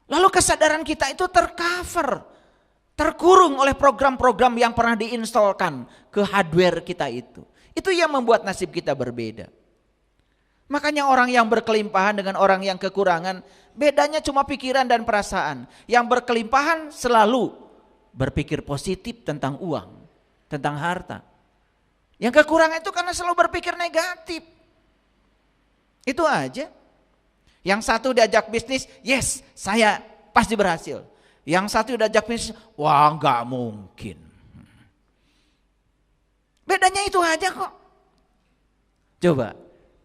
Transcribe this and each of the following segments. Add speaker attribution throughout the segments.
Speaker 1: Lalu kesadaran kita itu tercover, terkurung oleh program-program yang pernah diinstalkan ke hardware kita itu. Itu yang membuat nasib kita berbeda. Makanya orang yang berkelimpahan dengan orang yang kekurangan, bedanya cuma pikiran dan perasaan. Yang berkelimpahan selalu berpikir positif tentang uang, tentang harta. Yang kekurangan itu karena selalu berpikir negatif. Itu aja. Yang satu diajak bisnis, yes, saya pasti berhasil. Yang satu diajak bisnis, wah nggak mungkin. Bedanya itu aja kok. Coba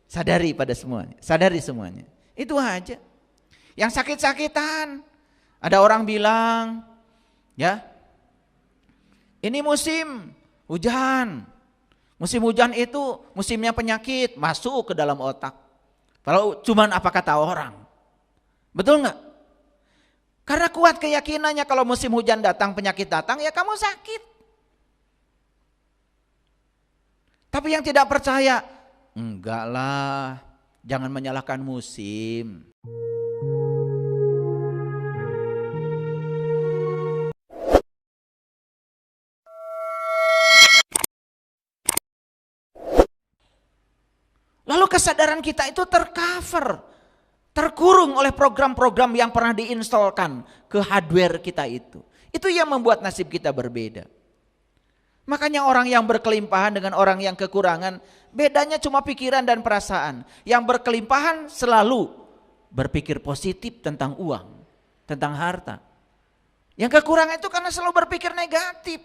Speaker 1: sadari pada semuanya, sadari semuanya. Itu aja. Yang sakit-sakitan, ada orang bilang, ya, ini musim hujan. Musim hujan itu musimnya penyakit masuk ke dalam otak. Kalau cuman apa kata orang. Betul nggak? Karena kuat keyakinannya kalau musim hujan datang, penyakit datang, ya kamu sakit. Tapi yang tidak percaya, enggak lah, jangan menyalahkan musim. Lalu kesadaran kita itu tercover, terkurung oleh program-program yang pernah diinstalkan ke hardware kita itu. Itu yang membuat nasib kita berbeda. Makanya orang yang berkelimpahan dengan orang yang kekurangan, bedanya cuma pikiran dan perasaan. Yang berkelimpahan selalu berpikir positif tentang uang, tentang harta. Yang kekurangan itu karena selalu berpikir negatif.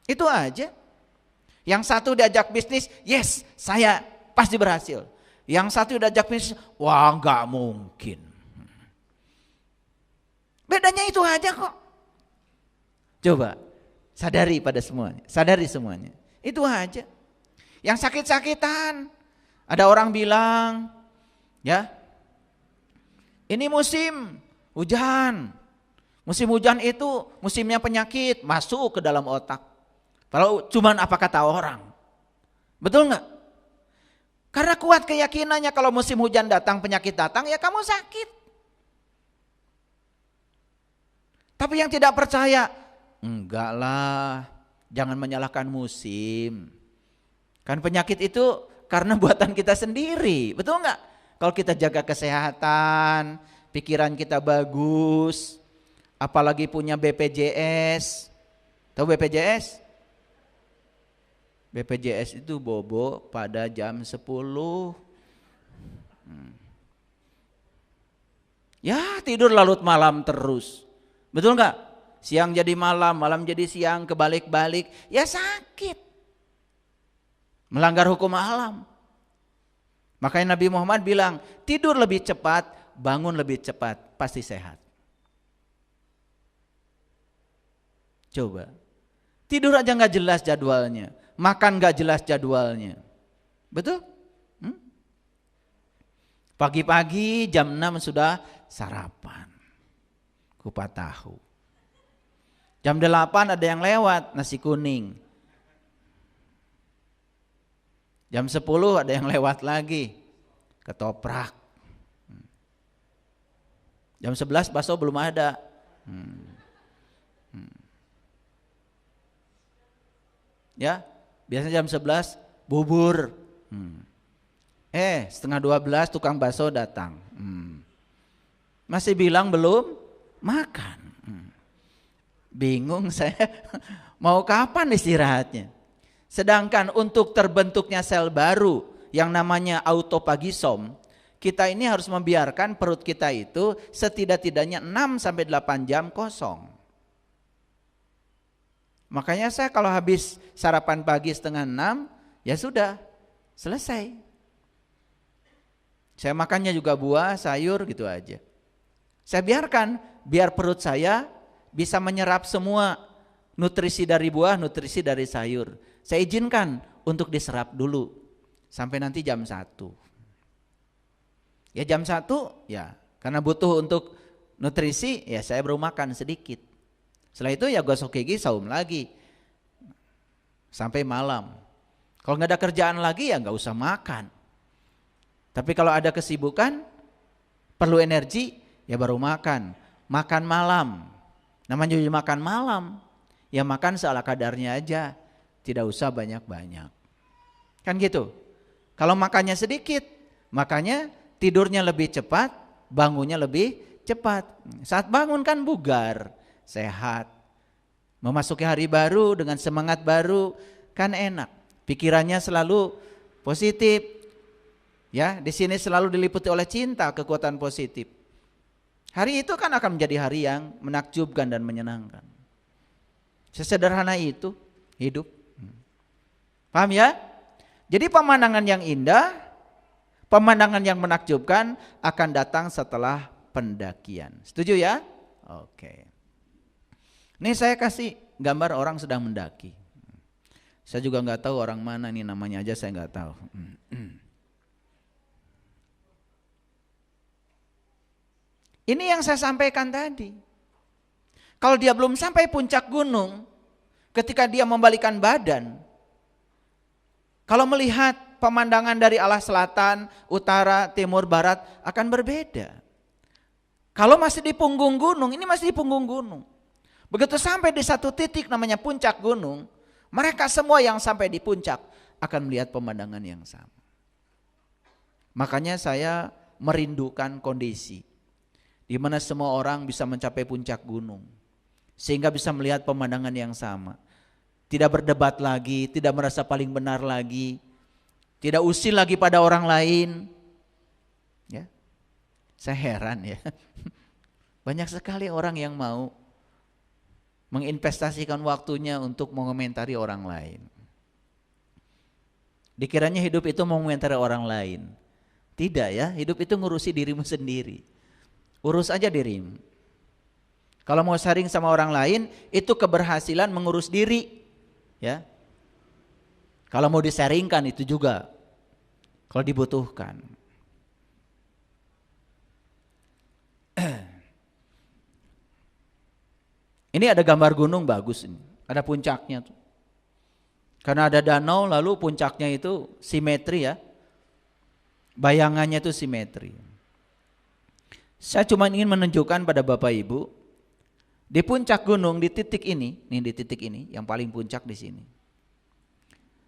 Speaker 1: Itu aja. Yang satu diajak bisnis, yes, saya pasti berhasil. Yang satu diajak bisnis, wah nggak mungkin. Bedanya itu aja kok. Coba sadari pada semuanya, sadari semuanya. Itu aja. Yang sakit-sakitan, ada orang bilang, ya, ini musim hujan. Musim hujan itu musimnya penyakit masuk ke dalam otak. Kalau cuman apa kata orang. Betul nggak? Karena kuat keyakinannya kalau musim hujan datang, penyakit datang, ya kamu sakit. Tapi yang tidak percaya, enggak lah, jangan menyalahkan musim. Kan penyakit itu karena buatan kita sendiri, betul nggak? Kalau kita jaga kesehatan, pikiran kita bagus, apalagi punya BPJS. Tahu BPJS? BPJS itu bobo pada jam 10. Ya tidur larut malam terus. Betul nggak? Siang jadi malam, malam jadi siang, kebalik-balik. Ya sakit. Melanggar hukum alam. Makanya Nabi Muhammad bilang, tidur lebih cepat, bangun lebih cepat, pasti sehat. Coba. Tidur aja nggak jelas jadwalnya. Makan gak jelas jadwalnya. Betul? Pagi-pagi jam 6 sudah sarapan. Kupat tahu. Jam 8 ada yang lewat nasi kuning. Jam 10 ada yang lewat lagi. Ketoprak. Jam 11 bakso belum ada. Ya, biasanya jam 11 bubur. Setengah 12 tukang bakso datang. Masih bilang belum makan. Bingung saya mau kapan istirahatnya. Sedangkan untuk terbentuknya sel baru yang namanya autopagisom, kita ini harus membiarkan perut kita itu setidak-tidaknya 6-8 jam kosong. Makanya saya kalau habis sarapan pagi 5:30, ya sudah, selesai. Saya makannya juga buah, sayur gitu aja. Saya biarkan, biar perut saya bisa menyerap semua nutrisi dari buah, nutrisi dari sayur. Saya izinkan untuk diserap dulu, sampai nanti jam 1. Ya jam 1, ya karena butuh untuk nutrisi, ya saya baru makan sedikit. Setelah itu ya gosok gigi, saum lagi sampai malam. Kalau nggak ada kerjaan lagi ya nggak usah makan. Tapi kalau ada kesibukan, perlu energi, Ya baru makan. Makan malam. Namanya juga makan malam. Ya makan seala kadarnya aja. Tidak usah banyak-banyak. Kan gitu. Kalau makannya sedikit, makanya tidurnya lebih cepat, bangunnya lebih cepat. Saat bangun kan bugar, sehat. Memasuki hari baru dengan semangat baru kan enak. Pikirannya selalu positif. Ya, di sini selalu diliputi oleh cinta, kekuatan positif. Hari itu kan akan menjadi hari yang menakjubkan dan menyenangkan. Sesederhana itu hidup. Paham ya? Jadi pemandangan yang indah, pemandangan yang menakjubkan akan datang setelah pendakian. Setuju ya? Oke. Ini saya kasih gambar orang sedang mendaki. Saya juga nggak tahu orang mana nih, namanya aja saya nggak tahu. Ini yang saya sampaikan tadi. Kalau dia belum sampai puncak gunung, ketika dia membalikan badan, kalau melihat pemandangan dari arah selatan, utara, timur, barat akan berbeda. Kalau masih di punggung gunung, ini masih di punggung gunung. Begitu sampai di satu titik namanya puncak gunung, mereka semua yang sampai di puncak akan melihat pemandangan yang sama. Makanya saya merindukan kondisi di mana semua orang bisa mencapai puncak gunung, sehingga bisa melihat pemandangan yang sama. Tidak berdebat lagi, tidak merasa paling benar lagi, tidak usil lagi pada orang lain. Ya, saya heran ya, banyak sekali orang yang mau menginvestasikan waktunya untuk mengomentari orang lain. Dikiranya hidup itu mengomentari orang lain. Tidak ya, hidup itu ngurusi dirimu sendiri. Urus aja dirimu. Kalau mau sharing sama orang lain, itu keberhasilan mengurus diri. Ya. Kalau mau disaringkan itu juga, kalau dibutuhkan. Ini ada gambar gunung bagus ini. Ada puncaknya tuh. Karena ada danau, lalu puncaknya itu simetri ya. Bayangannya itu simetri. Saya cuma ingin menunjukkan pada Bapak Ibu, di puncak gunung di titik ini, nih di titik ini, yang paling puncak di sini.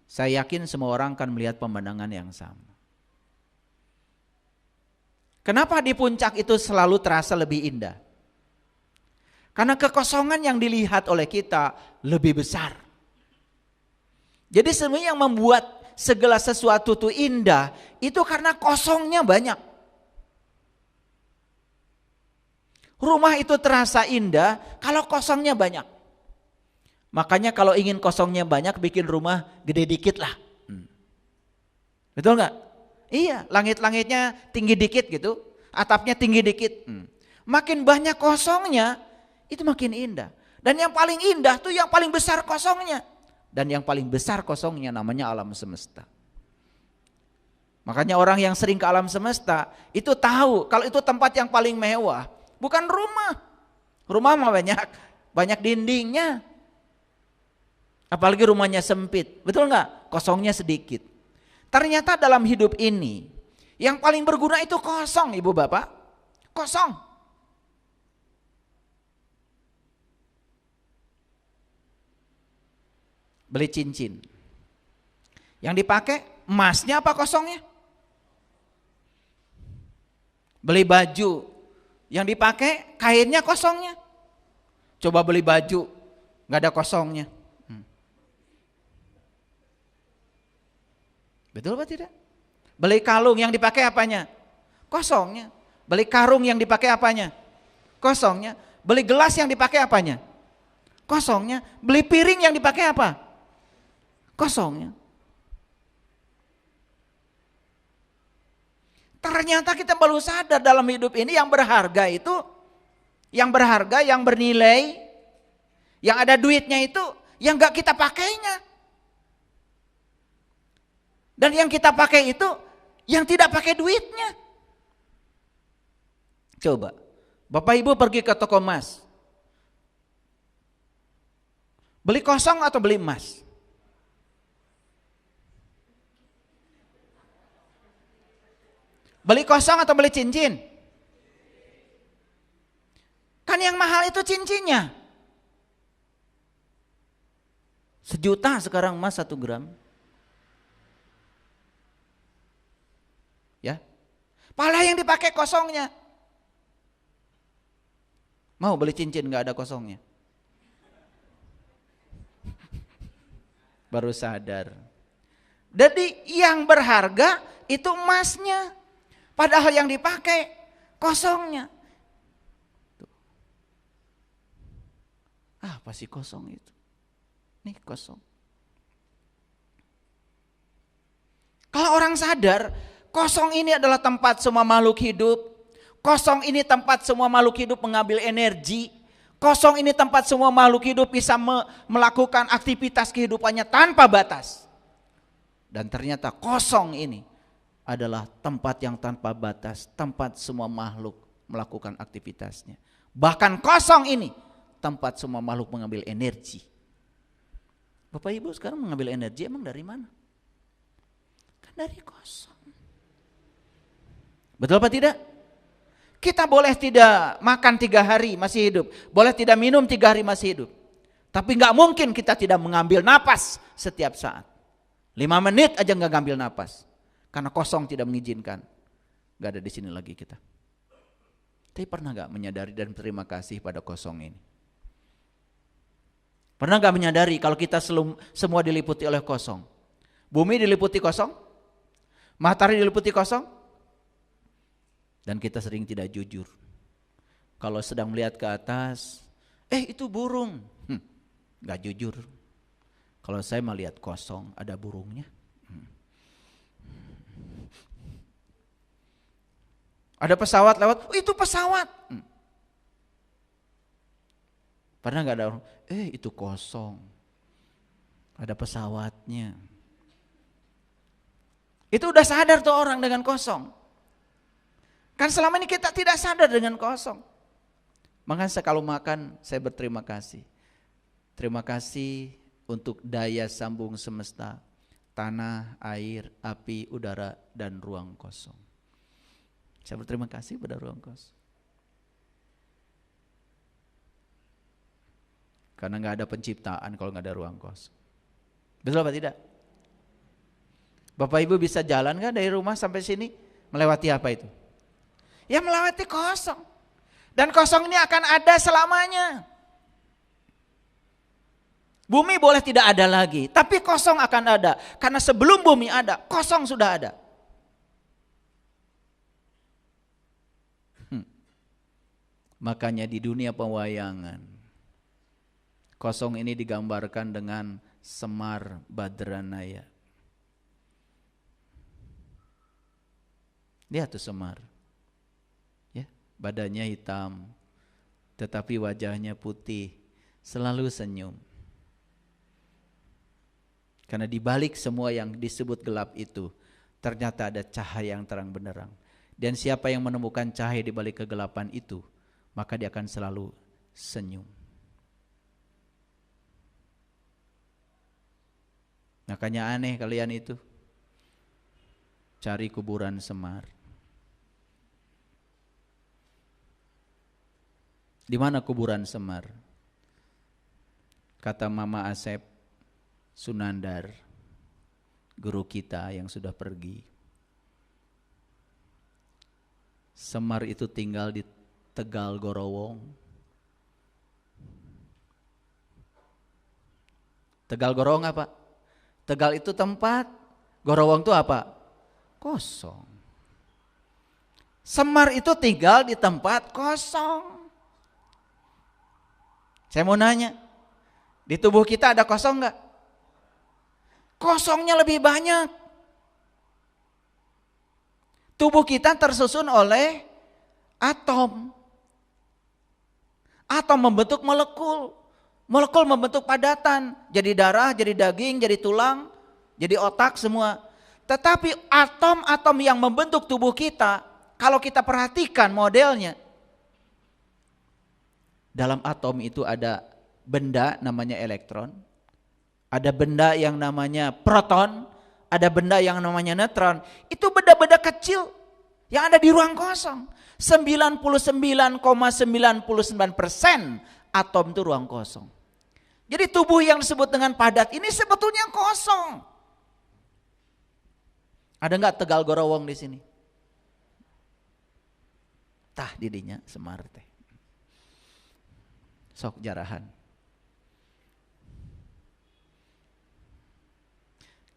Speaker 1: Saya yakin semua orang akan melihat pemandangan yang sama. Kenapa di puncak itu selalu terasa lebih indah? Karena kekosongan yang dilihat oleh kita lebih besar. Jadi sebenarnya yang membuat segala sesuatu itu indah, itu karena kosongnya banyak. Rumah itu terasa indah kalau kosongnya banyak. Makanya kalau ingin kosongnya banyak, bikin rumah gede dikit lah. Betul nggak? Iya, langit-langitnya tinggi dikit gitu, atapnya tinggi dikit. Makin banyak kosongnya, itu makin indah. Dan yang paling indah tuh yang paling besar kosongnya. Dan yang paling besar kosongnya namanya alam semesta. Makanya orang yang sering ke alam semesta itu tahu kalau itu tempat yang paling mewah. Bukan rumah. Rumah mah banyak dindingnya. Apalagi rumahnya sempit. Betul nggak? Kosongnya sedikit. Ternyata dalam hidup ini yang paling berguna itu kosong, Ibu Bapak. Kosong. Beli cincin. Yang dipakai emasnya apa kosongnya? Beli baju. Yang dipakai kainnya kosongnya. Coba beli baju, gak ada kosongnya. Betul apa tidak? Beli kalung yang dipakai apanya? Kosongnya. Beli karung yang dipakai apanya? Kosongnya. Beli gelas yang dipakai apanya? Kosongnya. Beli piring yang dipakai apa? Kosongnya. Ternyata kita baru sadar dalam hidup ini yang berharga itu, yang berharga, yang bernilai, yang ada duitnya itu, yang gak kita pakainya. Dan yang kita pakai itu, yang tidak pakai duitnya. Coba, Bapak Ibu pergi ke toko emas. Beli kosong atau beli emas? Beli kosong atau beli cincin? Kan yang mahal itu cincinnya. 1 juta sekarang emas 1 gram. Ya. Pala yang dipakai kosongnya. Mau beli cincin gak ada kosongnya? Baru sadar. Jadi yang berharga itu emasnya. Padahal yang dipakai kosongnya. Tuh. Apa sih kosong itu? Nih kosong. Kalau orang sadar, kosong ini adalah tempat semua makhluk hidup. Kosong ini tempat semua makhluk hidup mengambil energi. Kosong ini tempat semua makhluk hidup bisa melakukan aktivitas kehidupannya tanpa batas. Dan ternyata kosong ini adalah tempat yang tanpa batas, tempat semua makhluk melakukan aktivitasnya. Bahkan kosong ini tempat semua makhluk mengambil energi. Bapak Ibu sekarang mengambil energi emang dari mana? Kan dari kosong. Betul apa tidak? Kita boleh tidak makan 3 hari masih hidup. Boleh tidak minum 3 hari masih hidup. Tapi gak mungkin kita tidak mengambil napas setiap saat. 5 menit aja gak ngambil napas. Karena kosong tidak mengizinkan. Gak ada di sini lagi kita. Tapi pernah gak menyadari dan berterima kasih pada kosong ini? Pernah gak menyadari kalau kita semua diliputi oleh kosong? Bumi diliputi kosong? Matahari diliputi kosong? Dan kita sering tidak jujur. Kalau sedang melihat ke atas, itu burung. Gak jujur. Kalau saya melihat kosong, ada burungnya. Ada pesawat lewat, itu pesawat. Pernah gak ada orang, itu kosong. Ada pesawatnya. Itu udah sadar tuh orang dengan kosong. Kan selama ini kita tidak sadar dengan kosong. Makanya saya kalau makan, saya berterima kasih. Terima kasih untuk daya sambung semesta, tanah, air, api, udara, dan ruang kosong. Saya berterima kasih pada ruang kosong. Karena gak ada penciptaan kalau gak ada ruang kosong. Betul apa tidak? Bapak Ibu bisa jalan gak dari rumah sampai sini? Melewati apa itu? Ya melewati kosong. Dan kosong ini akan ada selamanya. Bumi boleh tidak ada lagi, tapi kosong akan ada. Karena sebelum bumi ada, kosong sudah ada. Makanya di dunia pewayangan, kosong ini digambarkan dengan Semar Badranaya. Lihat tuh Semar. Badannya hitam, tetapi wajahnya putih, selalu senyum. Karena di balik semua yang disebut gelap itu, ternyata ada cahaya yang terang benderang. Dan siapa yang menemukan cahaya di balik kegelapan itu, maka dia akan selalu senyum. Makanya aneh kalian itu, cari kuburan Semar. Di mana kuburan Semar? Kata Mama Asep Sunandar, guru kita yang sudah pergi. Semar itu tinggal di Tegal Gorowong. Tegal Gorowong apa? Tegal itu tempat, Gorowong itu apa? Kosong. Semar itu tinggal di tempat kosong. Saya mau nanya, di tubuh kita ada kosong enggak? Kosongnya lebih banyak. Tubuh kita tersusun oleh atom. Atom membentuk molekul. Molekul membentuk padatan. Jadi darah, jadi daging, jadi tulang, jadi otak semua. Tetapi atom-atom yang membentuk tubuh kita, kalau kita perhatikan modelnya, dalam atom itu ada benda namanya elektron, ada benda yang namanya proton, ada benda yang namanya neutron. Itu benda-benda kecil Yang ada di ruang kosong. 99,99% atom itu ruang kosong. Jadi tubuh yang disebut dengan padat ini sebetulnya kosong. Ada nggak Tegal Gorowong di sini? Tah didinya Semar teh. Sok jarahan.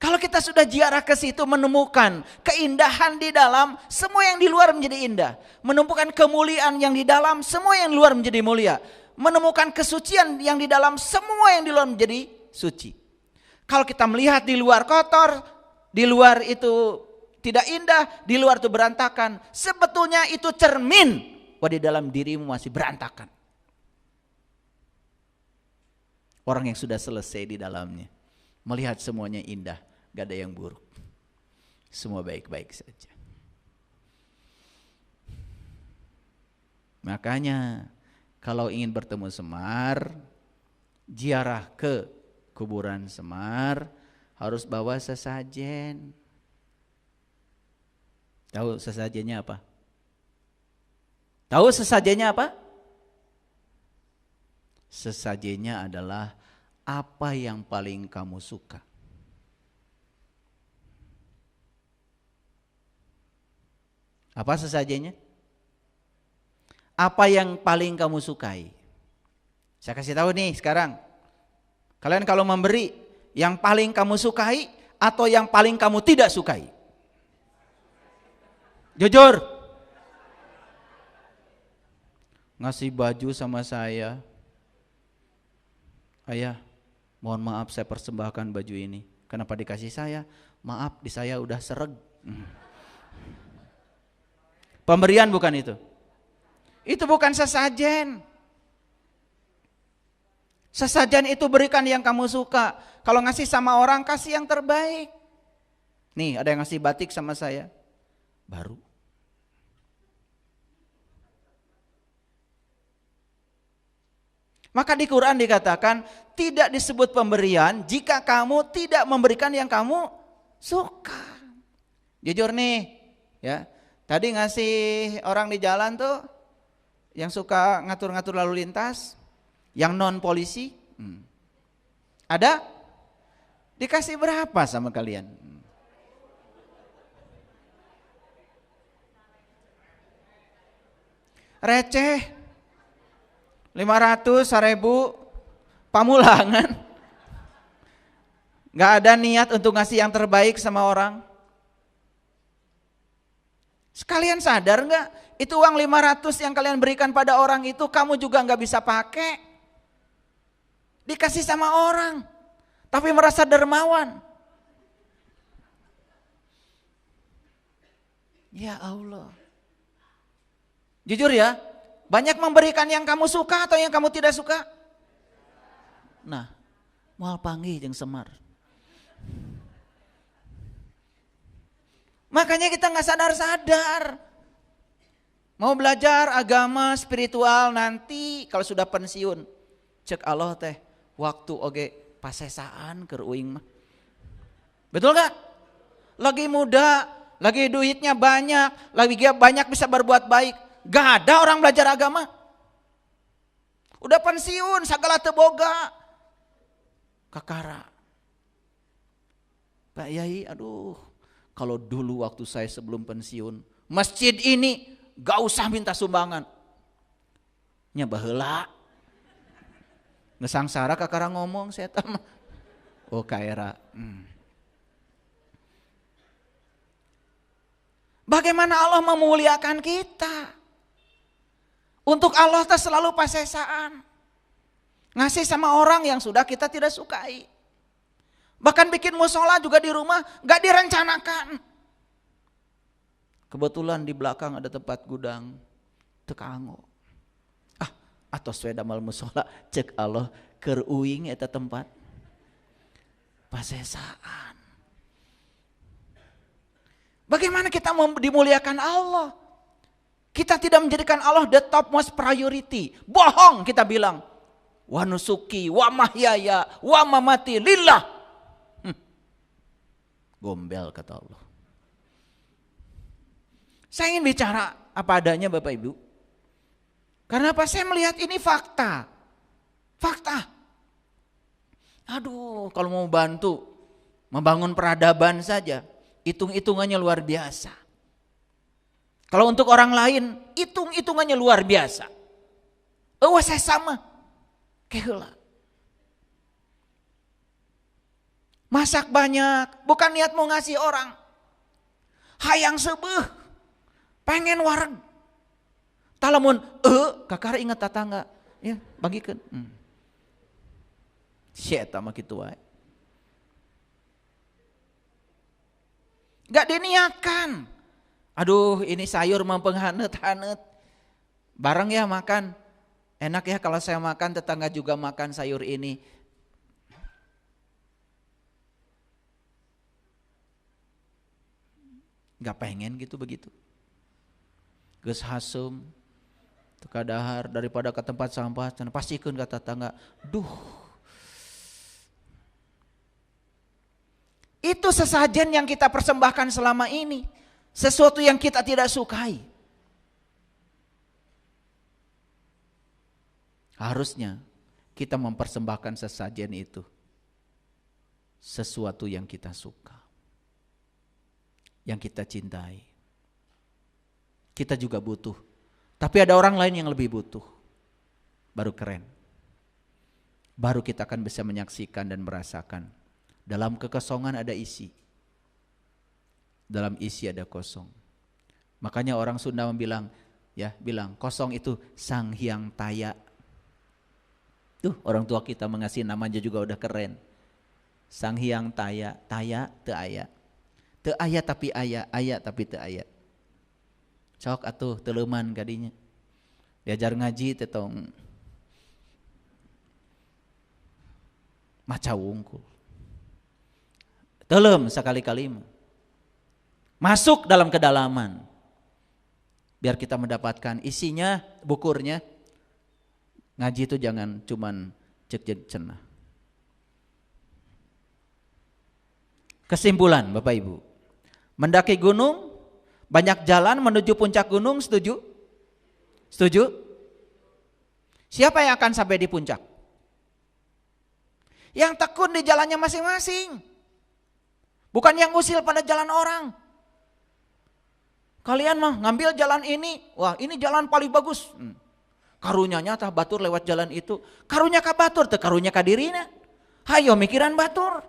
Speaker 1: Kalau kita sudah ziarah ke situ menemukan keindahan di dalam, semua yang di luar menjadi indah. Menemukan kemuliaan yang di dalam, semua yang di luar menjadi mulia. Menemukan kesucian yang di dalam, semua yang di luar menjadi suci. Kalau kita melihat di luar kotor, di luar itu tidak indah, di luar itu berantakan, sebetulnya itu cermin bahwa di dalam dirimu masih berantakan. Orang yang sudah selesai di dalamnya, melihat semuanya indah, gak ada yang buruk. Semua baik-baik saja. Makanya kalau ingin bertemu Semar, ziarah ke kuburan Semar, harus bawa sesajen. Tahu sesajennya apa? Tahu sesajennya apa? Sesajennya adalah apa yang paling kamu suka. Apa sesajennya? Apa yang paling kamu sukai? Saya kasih tahu nih sekarang. Kalian kalau memberi, yang paling kamu sukai atau yang paling kamu tidak sukai? Jujur. Ngasih baju sama saya. Ayah, mohon maaf saya persembahkan baju ini. Kenapa dikasih saya? Maaf, di saya udah sereg. Pemberian bukan itu. Itu bukan sesajen. Sesajen itu berikan yang kamu suka. Kalau ngasih sama orang, kasih yang terbaik. Nih, ada yang ngasih batik sama saya. Baru. Maka di Quran dikatakan, tidak disebut pemberian jika kamu tidak memberikan yang kamu suka. Jujur nih, ya. Tadi ngasih orang di jalan tuh yang suka ngatur-ngatur lalu lintas, yang non polisi, ada? Dikasih berapa sama kalian? Receh, 500, 1000, pamulangan. Gak ada niat untuk ngasih yang terbaik sama orang. Sekalian sadar gak? Itu uang 500 yang kalian berikan pada orang itu kamu juga gak bisa pakai. Dikasih sama orang, tapi merasa dermawan. Ya Allah. Jujur ya, banyak memberikan yang kamu suka atau yang kamu tidak suka? Nah, moal panggih jeung Semar. Makanya kita gak sadar-sadar. Mau belajar agama spiritual nanti kalau sudah pensiun. Cek Allah teh, waktu oge pasesaan keur uing mah. Betul gak? Lagi muda, lagi duitnya banyak, lagi banyak bisa berbuat baik. Gak ada orang belajar agama. Udah pensiun, sagala teu boga. Kakara. Pak Yai, aduh. Kalau dulu waktu saya sebelum pensiun, masjid ini gak usah minta sumbangan. Nya baheula. Ngesangsara kakara ngomong saya mah. Oh kaera. Bagaimana Allah memuliakan kita? Untuk Allah kita selalu pasesaan. Ngasih sama orang yang sudah kita tidak sukai. Bahkan bikin musola juga di rumah gak direncanakan. Kebetulan di belakang ada tempat gudang. Tekanggo. Atau sesuai damal musola cek Allah keur uing eta tempat. Pasesaan. Bagaimana kita dimuliakan Allah? Kita tidak menjadikan Allah the topmost priority. Bohong kita bilang. Wa nusuki, wa mahyaya, wa mamati lillah. Gombel kata Allah. Saya ingin bicara apa adanya Bapak Ibu. Karena apa? Saya melihat ini fakta. Fakta. Aduh, kalau mau bantu membangun peradaban saja, hitung-hitungannya luar biasa. Kalau untuk orang lain, hitung-hitungannya luar biasa. Oh, saya sama. Keheula. Masak banyak, bukan niat mau ngasih orang. Hayang sebeuh, pengen wareg. Talamun, kakar ingat tetangga, ya bagikan. Syeta mah kitu wae. Gak diniatkan. Aduh, ini sayur mempenghanet-hanet. Bareng ya makan. Enak ya kalau saya makan, tetangga juga makan sayur ini. Gak pengen gitu begitu. Geus hasem, teka dahar daripada ke tempat sampah, pasikeun ka tetangga. Duh. Itu sesajen yang kita persembahkan selama ini. Sesuatu yang kita tidak sukai. Harusnya kita mempersembahkan sesajen itu. Sesuatu yang kita suka. Yang kita cintai. Kita juga butuh. Tapi ada orang lain yang lebih butuh. Baru keren. Baru kita akan bisa menyaksikan dan merasakan. Dalam kekosongan ada isi. Dalam isi ada kosong. Makanya orang Sunda bilang, kosong itu Sang Hyang Taya. Tuh, orang tua kita mengasih namanya juga udah keren. Sang Hyang Taya, taya teu aya. Teu aya tapi aya, aya tapi teu aya. Sok atuh teleuman kadinya. Diajar ngaji teh tong maca wungkul. Telem sekali-kali masuk dalam kedalaman. Biar kita mendapatkan isinya, bukurnya. Ngaji itu jangan cuman cek cenah. Kesimpulan Bapak Ibu. Mendaki gunung, banyak jalan menuju puncak gunung, setuju? Setuju? Siapa yang akan sampai di puncak? Yang tekun di jalannya masing-masing. Bukan yang usil pada jalan orang. Kalian mah ngambil jalan ini, wah ini jalan paling bagus. Karunyanya tah batur lewat jalan itu. Karunya ka batur, teu karunya ka dirina. Hayo mikiran batur.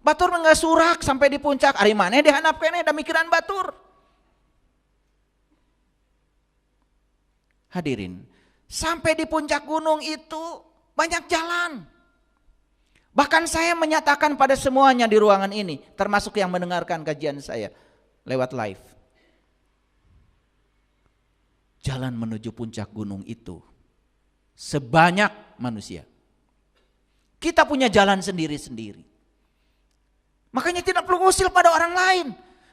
Speaker 1: Batur mah surak sampai di puncak. Ari maneh dihandap keneh da mikiran batur. Hadirin, sampai di puncak gunung itu banyak jalan. Bahkan saya menyatakan pada semuanya di ruangan ini, termasuk yang mendengarkan kajian saya lewat live. Jalan menuju puncak gunung itu sebanyak manusia. Kita punya jalan sendiri-sendiri. Makanya tidak perlu usil pada orang lain.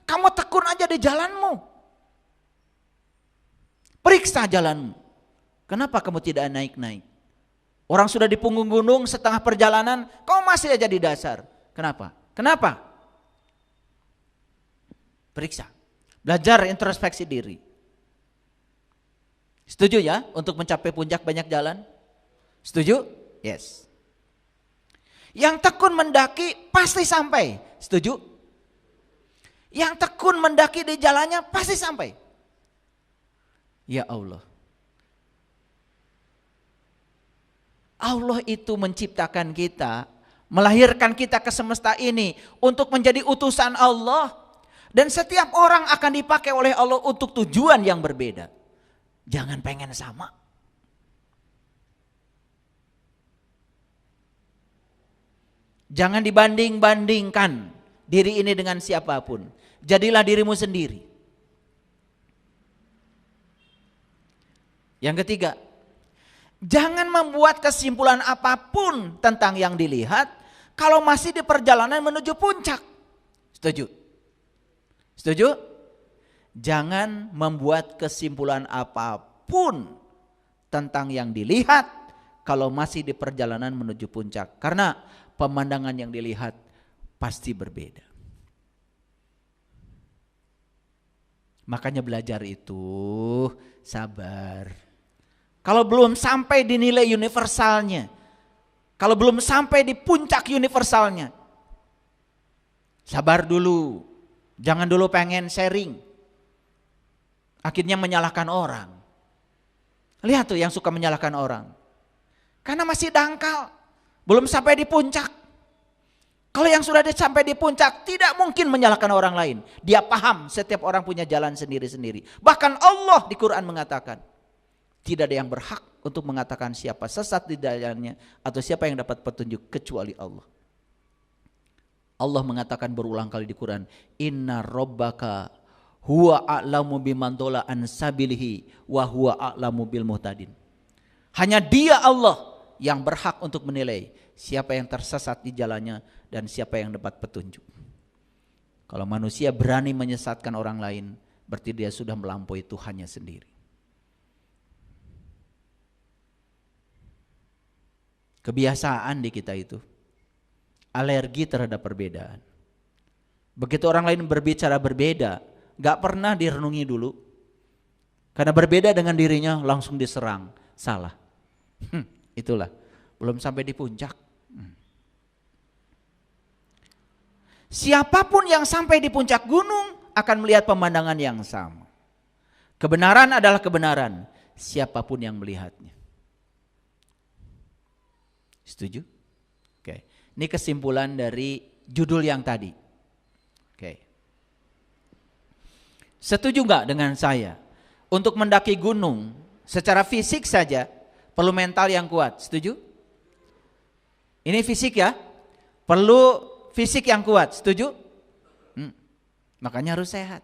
Speaker 1: Kamu tekun aja di jalanmu. Periksa jalanmu. Kenapa kamu tidak naik-naik? Orang sudah di punggung gunung setengah perjalanan, kau masih aja di dasar. Kenapa? Kenapa? Periksa. Belajar introspeksi diri. Setuju ya untuk mencapai puncak banyak jalan? Setuju? Yes. Yang tekun mendaki pasti sampai. Setuju? Yang tekun mendaki di jalannya pasti sampai. Ya Allah. Allah itu menciptakan kita, melahirkan kita ke semesta ini untuk menjadi utusan Allah. Dan setiap orang akan dipakai oleh Allah untuk tujuan yang berbeda. Jangan pengen sama. Jangan dibanding-bandingkan diri ini dengan siapapun. Jadilah dirimu sendiri. Yang ketiga, jangan membuat kesimpulan apapun tentang yang dilihat kalau masih di perjalanan menuju puncak. Setuju? Setuju? Jangan membuat kesimpulan apapun tentang yang dilihat kalau masih di perjalanan menuju puncak. Karena pemandangan yang dilihat pasti berbeda. Makanya belajar itu sabar. Kalau belum sampai di nilai universalnya, kalau belum sampai di puncak universalnya, sabar dulu. Jangan dulu pengen sharing. Akhirnya menyalahkan orang. Lihat tuh yang suka menyalahkan orang. Karena masih dangkal, belum sampai di puncak. Kalau yang sudah sampai di puncak, tidak mungkin menyalahkan orang lain. Dia paham setiap orang punya jalan sendiri-sendiri. Bahkan Allah di Quran mengatakan, tidak ada yang berhak untuk mengatakan siapa sesat di jalannya atau siapa yang dapat petunjuk kecuali Allah. Allah mengatakan berulang kali di Quran, Inna rabbaka huwa a'lamu biman dhalla an sabilihi wa huwa a'lamu bil muhtadin. Hanya Dia Allah yang berhak untuk menilai siapa yang tersesat di jalannya dan siapa yang dapat petunjuk. Kalau manusia berani menyesatkan orang lain, berarti dia sudah melampaui Tuhannya sendiri. Kebiasaan di kita itu alergi terhadap perbedaan. Begitu orang lain berbicara berbeda, gak pernah direnungi dulu. Karena berbeda dengan dirinya langsung diserang, salah. Itulah, belum sampai di puncak. Siapapun yang sampai di puncak gunung akan melihat pemandangan yang sama. Kebenaran adalah kebenaran, siapapun yang melihatnya. Setuju? Oke. Ini kesimpulan dari judul yang tadi. Oke. Setuju nggak dengan saya? Untuk mendaki gunung secara fisik saja perlu mental yang kuat. Setuju? Ini fisik ya. Perlu fisik yang kuat. Setuju? Makanya harus sehat.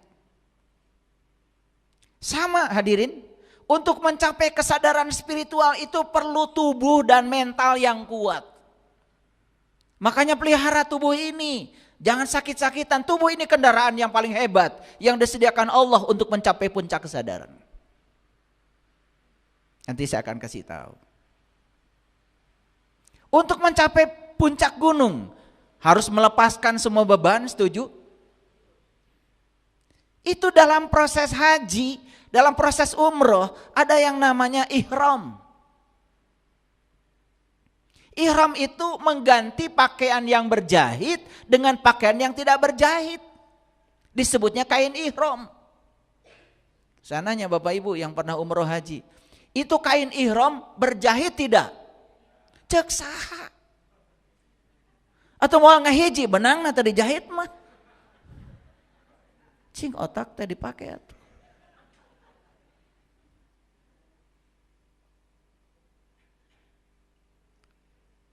Speaker 1: Sama hadirin. Untuk mencapai kesadaran spiritual itu perlu tubuh dan mental yang kuat. Makanya pelihara tubuh ini. Jangan sakit-sakitan. Tubuh ini kendaraan yang paling hebat yang disediakan Allah untuk mencapai puncak kesadaran. Nanti saya akan kasih tahu. Untuk mencapai puncak gunung harus melepaskan semua beban, setuju? Itu dalam proses haji. Dalam proses umroh ada yang namanya ihram. Ihram itu mengganti pakaian yang berjahit dengan pakaian yang tidak berjahit. Disebutnya kain ihram. Saya nanya Bapak Ibu yang pernah umroh haji. Itu kain ihram berjahit tidak? Cek saha. Atau mau ngahiji benang na tadi jahit mah. Cing otak tadi dipakai atuh.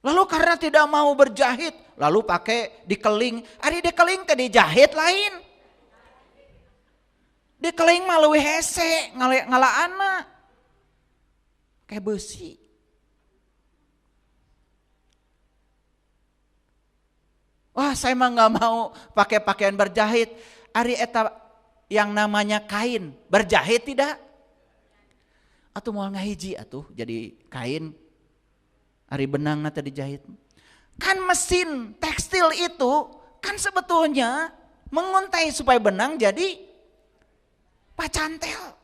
Speaker 1: Lalu karena tidak mau berjahit, lalu pakai dikeling. Ari dikeling tadi jahit lain. Dikeling mah leuwih hese, ngalaana. Kayak besi. Wah, saya mah nggak mau pakai pakaian berjahit. Ari eta yang namanya kain berjahit tidak? Atau mau ngahiji atuh jadi kain. Ari benang nata dijahit. Kan mesin tekstil itu kan sebetulnya menguntai supaya benang jadi pacantel.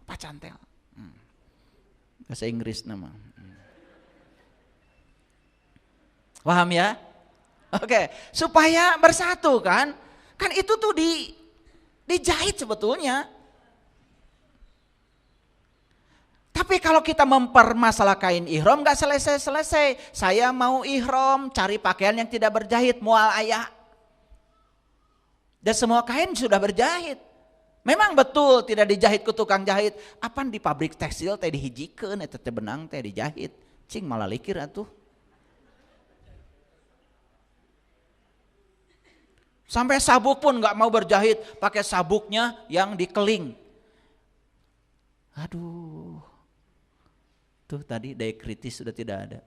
Speaker 1: Pacantel. Bahasa Inggris nama. Paham ya? Oke, supaya bersatu kan? Kan itu tuh dijahit sebetulnya. Tapi kalau kita mempermasalah kain ihram gak selesai-selesai. Saya mau ihram, cari pakaian yang tidak berjahit, mual ayah. Dan semua kain sudah berjahit. Memang betul tidak dijahit ke tukang jahit. Apaan di pabrik tekstil teh dihijikeun eta teh benang teh dijahit. Cing malah likir atuh. Sampai sabuk pun gak mau berjahit, pakai sabuknya yang dikeling. Aduh. Tuh tadi daya kritis sudah tidak ada.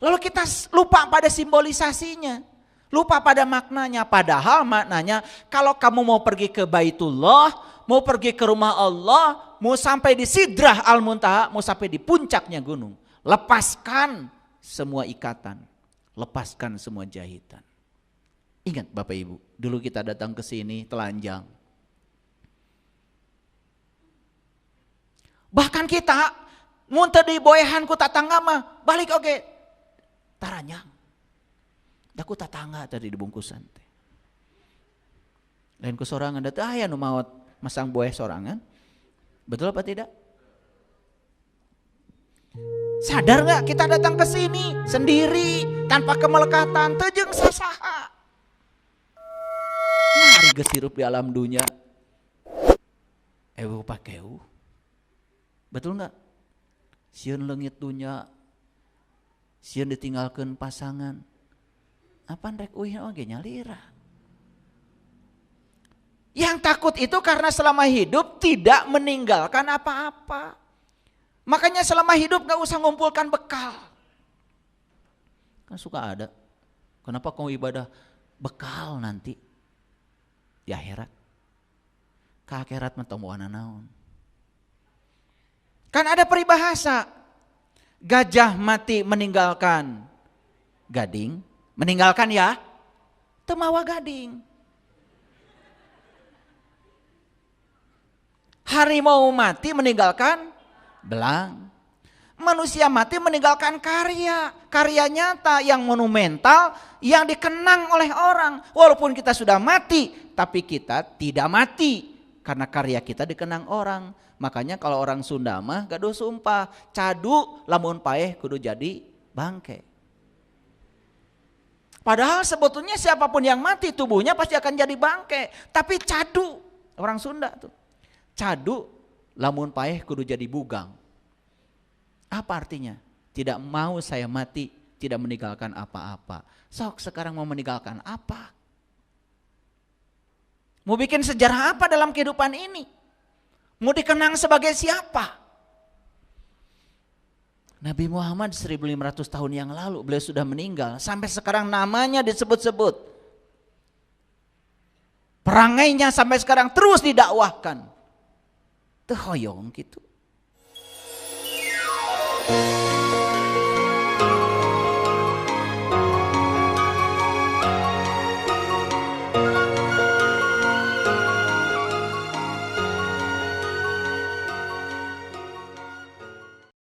Speaker 1: Lalu kita lupa pada simbolisasinya. Lupa pada maknanya. Padahal maknanya kalau kamu mau pergi ke Baitullah, mau pergi ke rumah Allah, mau sampai di Sidrah Al-Muntaha, mau sampai di puncaknya gunung. Lepaskan semua ikatan. Lepaskan semua jahitan. Ingat Bapak Ibu, dulu kita datang ke sini telanjang. Bahkan kita muntah di boehan ku tatangga mah balik oge taranyang. Da ku tatangga tadi di bungkusan teh. Lain ku sorangan da teu aya nu maot masang boeh sorangan. Betul apa tidak? Sadar nggak kita datang ke sini sendiri tanpa kemelekatan teu jeung sasaha. Mari geus hirup di alam dunia. Ewu pakeu. Betul nggak? Sieun leungit dunya, sieun ditinggalkeun pasangan. Apaan rek uih oge nyalira. Yang takut itu karena selama hidup tidak meninggalkan apa-apa. Makanya selama hidup gak usah ngumpulkan bekal. Kan suka ada. Kenapa kau ibadah bekal nanti di akhirat? Ke akhirat mah tomboana naon. Kan ada peribahasa. Gajah mati meninggalkan gading. Meninggalkan ya teu mawa gading. Harimau mati meninggalkan belang. Manusia mati meninggalkan karya. Karya nyata yang monumental yang dikenang oleh orang. Walaupun kita sudah mati, tapi kita tidak mati. Karena karya kita dikenang orang. Makanya kalau orang Sunda mah gaduh sumpah. Cadu lamun paeh kudu jadi bangke. Padahal sebetulnya siapapun yang mati tubuhnya pasti akan jadi bangke. Tapi cadu, orang Sunda tuh. Cadu lamun paeh kudu jadi bugang. Apa artinya? Tidak mau saya mati, tidak meninggalkan apa-apa. Sok sekarang mau meninggalkan apa? Mau bikin sejarah apa dalam kehidupan ini? Mau dikenang sebagai siapa? Nabi Muhammad 1500 tahun yang lalu beliau sudah meninggal. Sampai sekarang namanya disebut-sebut. Perangainya sampai sekarang terus didakwahkan. Teu hoyong gitu.